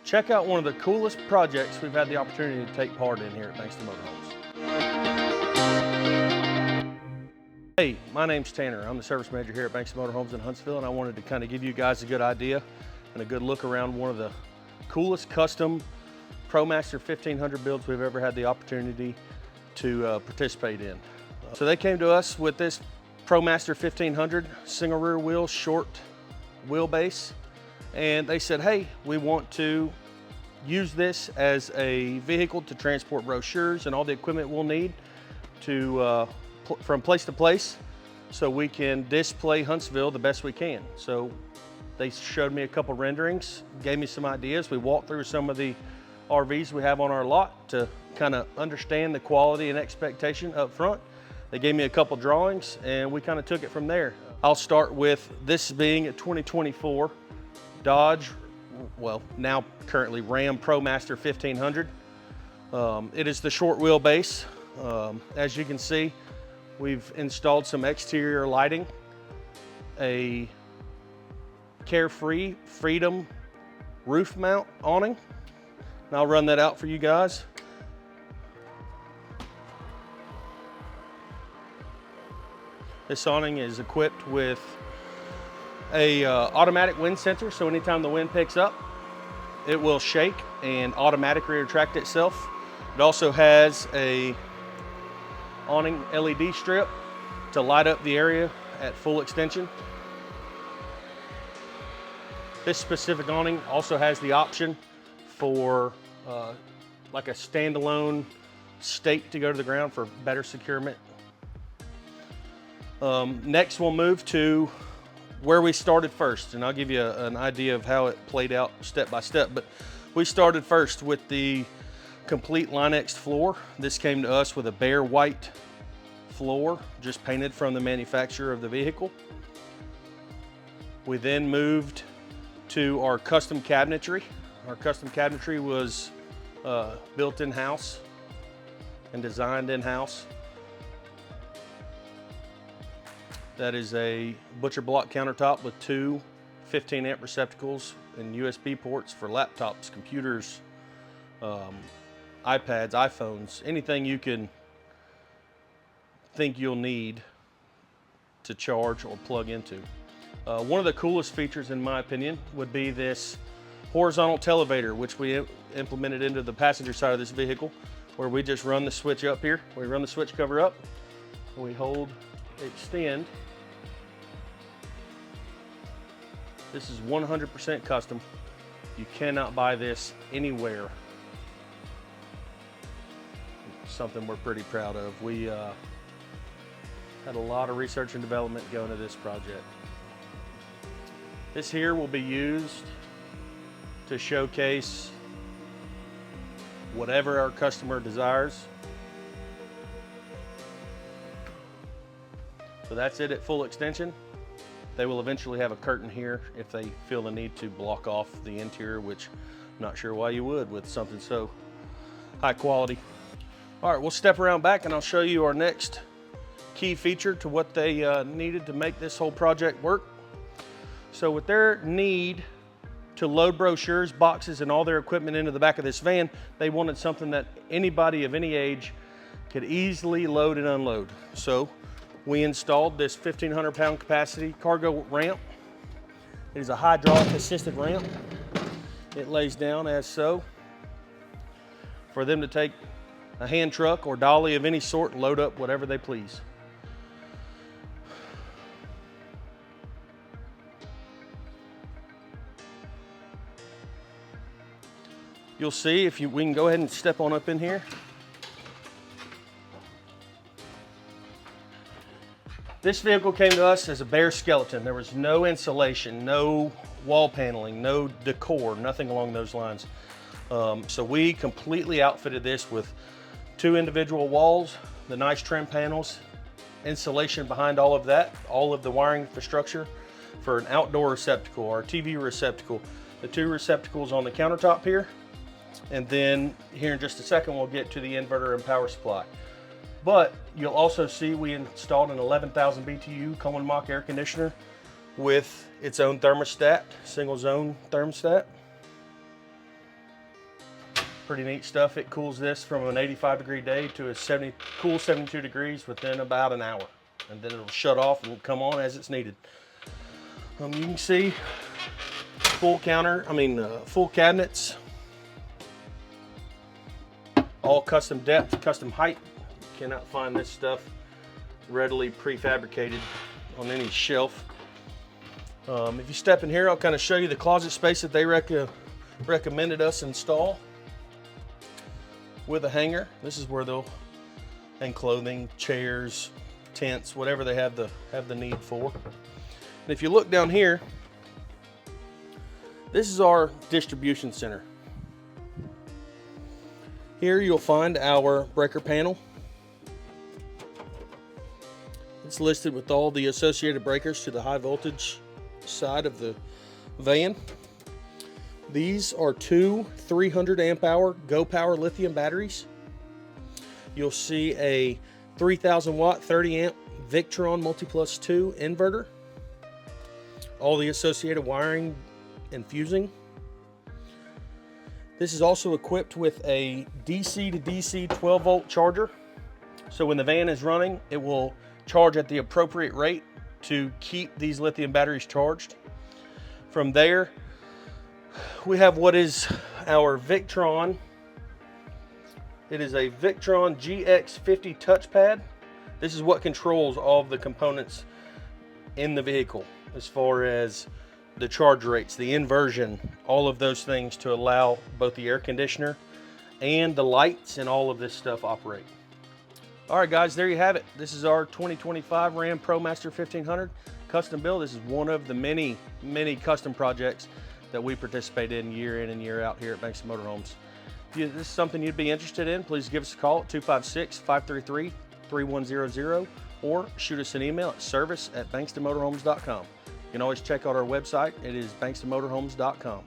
Check out one of the coolest projects we've had the opportunity to take part in here at Bankston Motor Homes. Hey, my name's Tanner. I'm the service manager here at Bankston Motor Homes in Huntsville, and I wanted to kind of give you guys a good idea and a good look around one of the coolest custom ProMaster 1500 builds we've ever had the opportunity to participate in. So they came to us with this ProMaster 1500 single rear wheel, short wheelbase, and they said, hey, we want to use this as a vehicle to transport brochures and all the equipment we'll need to from place to place, so we can display Huntsville the best we can. So they showed me a couple renderings, gave me some ideas. We walked through some of the RVs we have on our lot to kind of understand the quality and expectation up front. They gave me a couple drawings and we kind of took it from there. I'll start with this being a 2024 Dodge, well, now currently Ram ProMaster 1500. It is the short wheelbase. As you can see, we've installed some exterior lighting, a Carefree Freedom roof mount awning, and I'll run that out for you guys. This awning is equipped with a automatic wind sensor, so anytime the wind picks up, it will shake and automatically retract itself. It also has a awning LED strip to light up the area at full extension. This specific awning also has the option for like a standalone stake to go to the ground for better securement. Next we'll move to where we started first, and I'll give you an idea of how it played out step by step. But we started first with the complete Line-X floor. This came to us with a bare white floor, just painted from the manufacturer of the vehicle. We then moved to our custom cabinetry. Our custom cabinetry was built in-house and designed in-house. That is a butcher block countertop with two 15 amp receptacles and USB ports for laptops, computers, iPads, iPhones, anything you can think you'll need to charge or plug into. One of the coolest features, in my opinion, would be this horizontal televator, which we implemented into the passenger side of this vehicle, where we just run the switch up here. We run the switch cover up, and we hold, extend. This is 100% custom. You cannot buy this anywhere. Something we're pretty proud of. We had a lot of research and development going to this project. This here will be used to showcase whatever our customer desires. So that's it at full extension. They will eventually have a curtain here if they feel the need to block off the interior, which I'm not sure why you would with something so high quality. All right, we'll step around back and I'll show you our next key feature to what they needed to make this whole project work. So with their need to load brochures, boxes, and all their equipment into the back of this van, they wanted something that anybody of any age could easily load and unload. So we installed this 1,500 pound capacity cargo ramp. It is a hydraulic assisted ramp. It lays down as so for them to take a hand truck or dolly of any sort and load up whatever they please. You'll see if we can go ahead and step on up in here. This vehicle came to us as a bare skeleton. There was no insulation, no wall paneling, no decor, nothing along those lines. So we completely outfitted this with two individual walls, the nice trim panels, insulation behind all of that, all of the wiring infrastructure for an outdoor receptacle or TV receptacle, the two receptacles on the countertop here, and then here in just a second we'll get to the inverter and power supply. But you'll also see we installed an 11,000 BTU Coleman Mach air conditioner with its own thermostat, single zone thermostat. Pretty neat stuff. It cools this from an 85-degree day to a cool 72 degrees within about an hour. And then it'll shut off and come on as it's needed. You can see full cabinets. All custom depth, custom height. You cannot find this stuff readily prefabricated on any shelf. If you step in here, I'll kind of show you the closet space that they recommended us install with a hanger. This is where they'll hang clothing, chairs, tents, whatever they have the need for. And if you look down here, this is our distribution center. Here you'll find our breaker panel. It's listed with all the associated breakers to the high voltage side of the van. These are two 300 amp hour Go Power lithium batteries. You'll see a 3000 watt 30 amp Victron Multiplus 2 inverter. All the associated wiring and fusing. This is also equipped with a DC to DC 12 volt charger. So when the van is running, it will charge at the appropriate rate to keep these lithium batteries charged. From there, we have what is our Victron. It is a Victron GX50 touchpad. This is what controls all of the components in the vehicle as far as the charge rates, the inversion, all of those things to allow both the air conditioner and the lights and all of this stuff operate. All right, guys, there you have it. This is our 2025 Ram ProMaster 1500 custom build. This is one of the many, many custom projects that we participate in and year out here at Bankston Motor Homes. If this is something you'd be interested in, please give us a call at 256-533-3100 or shoot us an email at service@bankstonmotorhomes.com. You can always check out our website. It is bankstonmotorhomes.com.